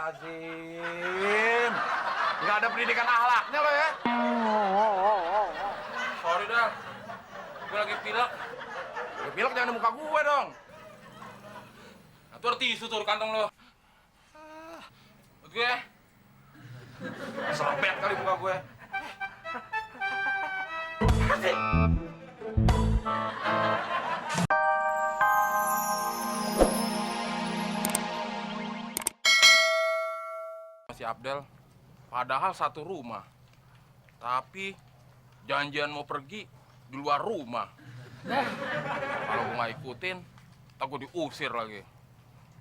Astagfirullahaladzim. Nggak ada pendidikan akhlaknya lo ya. Sorry dah, gue lagi pilek. Ya, pilek jangan di muka gue dong. Nah, tuh ada tisu tuh di kantong lo. Gue Selebet kali muka gue. si Abdel, padahal satu rumah, tapi janjian mau pergi di luar rumah. Kalau gue nggak ikutin, tak gue diusir lagi.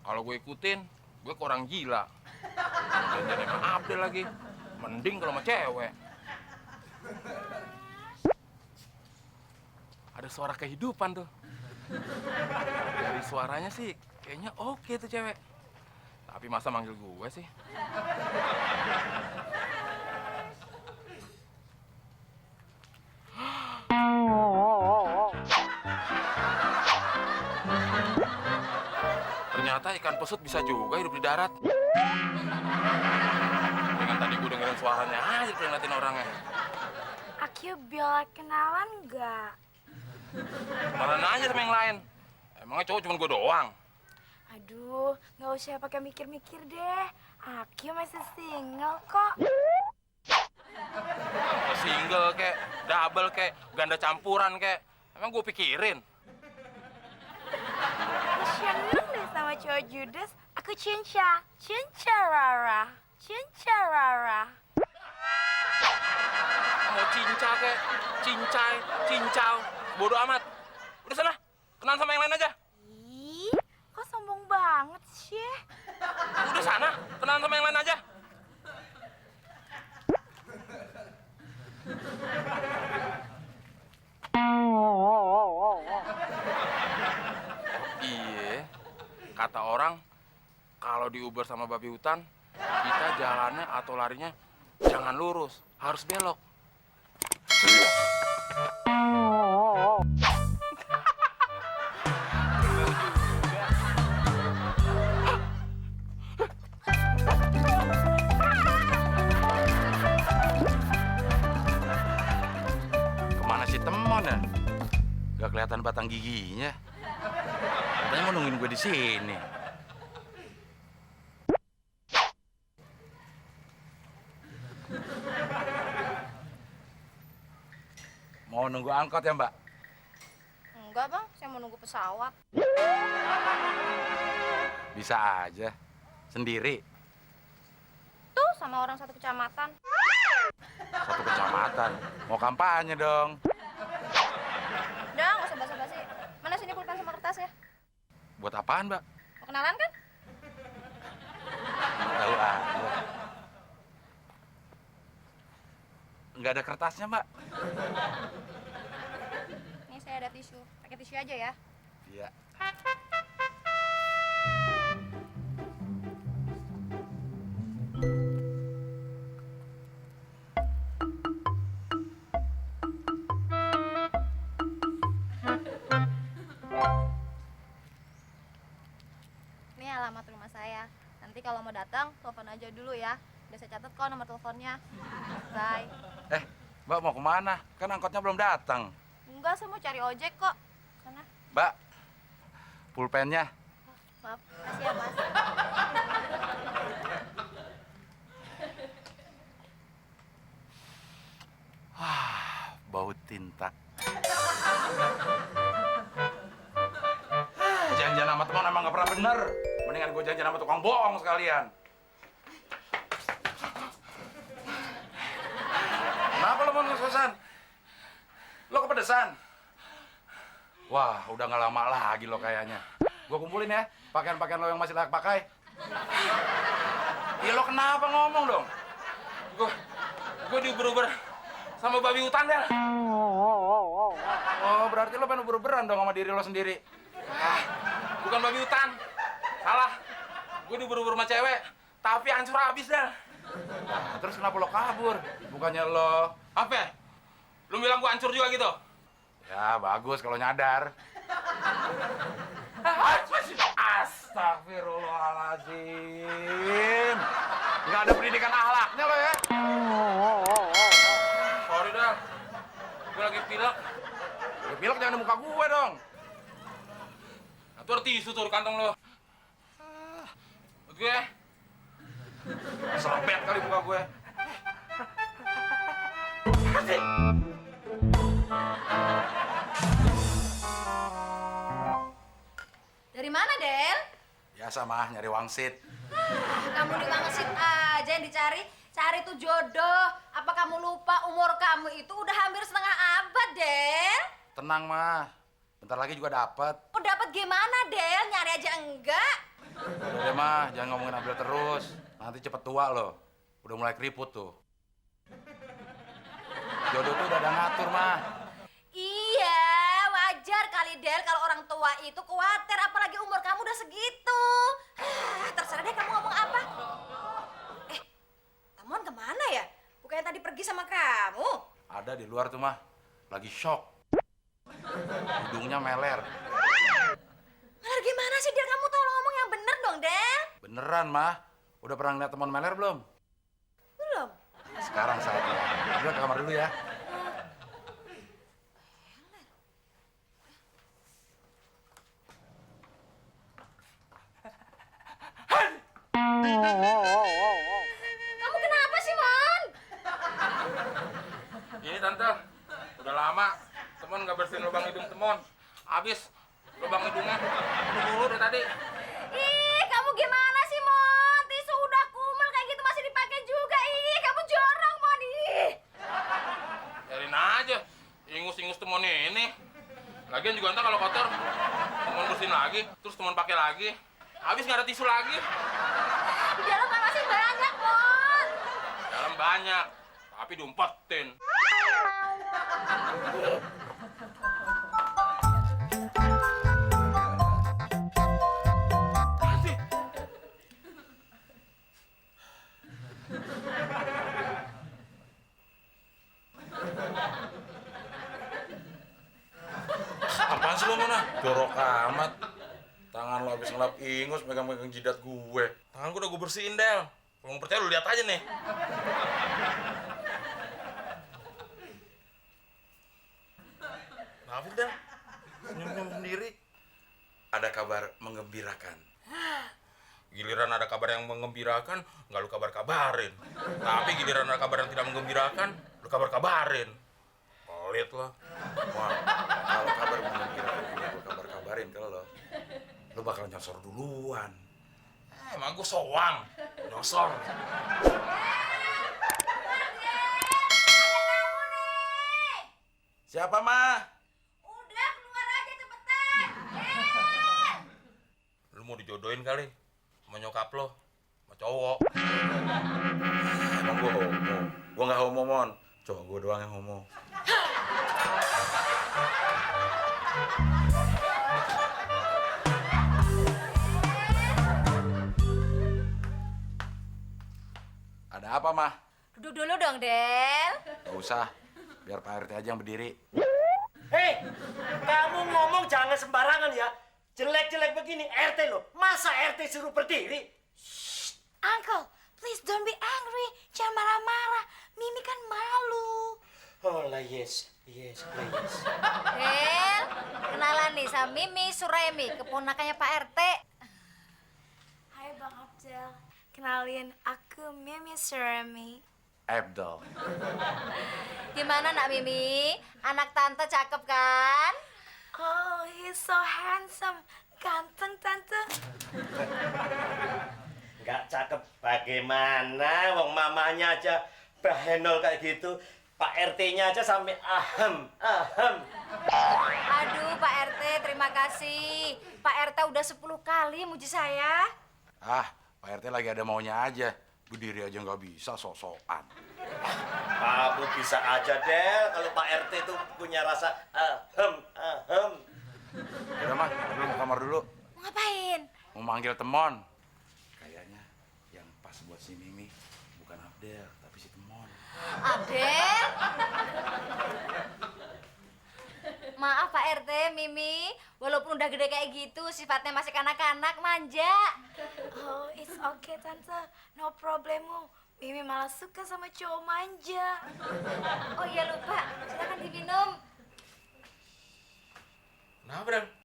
Kalau gue ikutin, gue ke orang gila. Janjian sama Abdel lagi, mending kalau sama cewek. Ada suara kehidupan tuh. Dari suaranya sih, kayaknya oke tuh cewek. Tapi masa manggil gue sih? Ternyata ikan pesut bisa juga hidup di darat. Dengan tadi gue dengerin suaranya aja tuh ngeliatin orangnya. Akyu biar kenalan nggak? Malah nanya sama yang lain. Emangnya cowok cuma gue doang? Aduh, nggak usah pakai mikir-mikir deh. Akyu masih single kok. Single kek, double kek, ganda campuran kek. Emang gue pikirin. Aku seneng deh sama cowok Judas. Aku cinca Rara. Cinca Rara. Mau cinca kek, cincai, cincau. Bodoh amat. Udah sana, kenalan sama yang lain aja. Ih, kok sombong banget sih? Udah sana, kenalan sama yang lain aja. Iya, kata orang kalau di Uber sama babi hutan, kita jalannya atau larinya jangan lurus, harus belok. Kemana si Temon ya? Gak kelihatan batang giginya. Katanya mau nungguin gue di sini. Mau nunggu angkot ya, Mbak? Enggak bang, saya mau nunggu pesawat. Bisa aja. Sendiri. Tuh sama orang satu kecamatan. Satu kecamatan. Mau kampanye dong. Udah, nggak usah basa-basi. Mana sini pulpen sama kertas ya? Buat apaan, Mbak? Mau kenalan kan? Nggak tahu aja. Nggak ada kertasnya, Mbak. Nih saya ada tisu. Pakai tisu aja ya. Iya. Ini alamat rumah saya. Nanti kalau mau datang, telepon aja dulu ya. Udah saya catat kok nomor teleponnya. Bye. Mbak mau kemana? Kan angkotnya belum datang. Enggak, saya mau cari ojek kok. Sana. Mbak, pulpennya. Maaf, kasih ya mas. Bau tinta. Janjian sama teman emang gak pernah bener. Mendingan gue janjian sama tukang bohong sekalian. Kenapa lo mau ngos-ngosan? Lo kepedesan? Wah, udah gak lama lagi lo kayaknya. Gue kumpulin ya, pakaian-pakaian lo yang masih layak pakai. Ya lo kenapa ngomong dong? Gue diuber-uber sama babi hutan ya. Oh, berarti lo pengen uber-uberan dong sama diri lo sendiri. Bukan babi hutan. Salah. Gue diuber-uber sama cewek, tapi hancur habis dah. Nah, terus kenapa lo kabur? Bukannya lo... Apa? Lu bilang gue hancur juga gitu? Ya, bagus kalau nyadar. As. Astagfirullahaladzim. Nggak ada pendidikan akhlaknya lo ya. Sorry dah, gue lagi pilek. Ya, pilek jangan di muka gue dong. Nah, tuh ada tisu tuh di kantong lo. Buat gue. Serempet kali muka gue. Dari mana, Del? Biasa mah nyari wangsit. Kamu di wangsit aja yang dicari. Cari tuh jodoh. Apa kamu lupa umur kamu itu udah hampir setengah abad, Del? Tenang mah. Bentar lagi juga dapet. Oh, dapat gimana, Del? Nyari aja enggak? Udah deh mah, jangan ngomongin Abdel terus. Nanti cepet tua loh. Udah mulai keriput tuh. Jodoh tuh udah ada ngatur mah. Iya, wajar kali, Del, kalau orang tua itu khawatir, apalagi umur kamu udah segitu. Terserah deh kamu ngomong apa. Tamon kemana ya? Bukannya tadi pergi sama kamu? Ada di luar tuh mah. Lagi shock. Hidungnya meler. Meler gimana sih, Del? Kamu tolong ngomong yang bener dong, Del. Beneran mah. Udah pernah ngeliat teman meler belum? Belum. Sekarang saatnya. Udah ke kamar dulu ya. Kamu kenapa sih, Mon? Ini tante, udah lama Temon nggak bersihin lubang hidung Temon. Habis lubang hidungnya penuh mulu dari tadi. Ih, kamu gimana sih, Mon? Tisu udah kumel kayak gitu masih dipakai juga. Ih, kamu jorok, Mon. Ih. Biarin aja, ingus-ingus Temon ini. Lagian juga ntar kalau kotor, Temon bersihin lagi, terus Temon pakai lagi. Habis nggak ada tisu lagi. Di dalam kan masih banyak, Mon. Dalam banyak, tapi diumpetin. Apaan sih lo mana? Jorok amat. Tangan lo habis ngelap ingus, megang-megang jidat gue. Tangan gue udah gue bersihin, Del. Kalau mau percaya lu lihat aja nih. Maafin Del, senyum-senyum sendiri. Ada kabar menggembirakan. Giliran ada kabar yang mengembirakan, nggak lu kabar-kabarin. Tapi giliran ada kabar yang tidak menggembirakan, lu kabar-kabarin. Pelit lo. Wah, kalau kabar menggembirakan ini gue kabar-kabarin ke lo bakal nyosor duluan. Emang gue soang, nyosor. Siapa mah? Udah keluar aja cepetan. Lu mau dijodohin kali sama nyokap lo, sama cowok. Emang gue homo? Gue nggak homo, Mon. Cowok gue doang yang homo. Ada apa, Mah? Duduk dulu dong, Del. Gak usah, biar Pak RT aja yang berdiri. Hei, kamu ngomong jangan sembarangan ya. Jelek-jelek begini RT loh. Masa RT suruh berdiri? Uncle, please don't be angry. Jangan marah-marah. Mimi kan malu. Oh lah yes, please. Del, kenalan nih sama Mimi Suremi, keponakannya Pak RT. Hai Bang Abdel. Kenalin, aku Mimi Suremi. Abdel. Gimana nak Mimi? Anak tante cakep kan? Oh, he's so handsome. Ganteng, Tante. Nggak cakep bagaimana? Wong mamanya aja bahenol kayak gitu. Pak RT-nya aja sampai ahem. Aduh Pak RT, terima kasih. Pak RT udah 10 kali muji saya. Ah, Pak RT lagi ada maunya aja. Berdiri aja nggak bisa, sok-sokan. Kamu bisa aja Del kalau Pak RT itu punya rasa ahem. Udah, Mah, dulu mau kamar dulu. Mau ngapain? Mau manggil Temon. Kayaknya yang pas buat si Mimi bukan Abdel, tapi si Temon. Abdel? Maaf Pak RT, Mimi. Walaupun udah gede kayak gitu, sifatnya masih kanak-kanak, manja. Oh, it's okay tante, no problemo. Mimi malah suka sama cowok manja. Oh iya lupa, silakan diminum. Kenapa, Bram?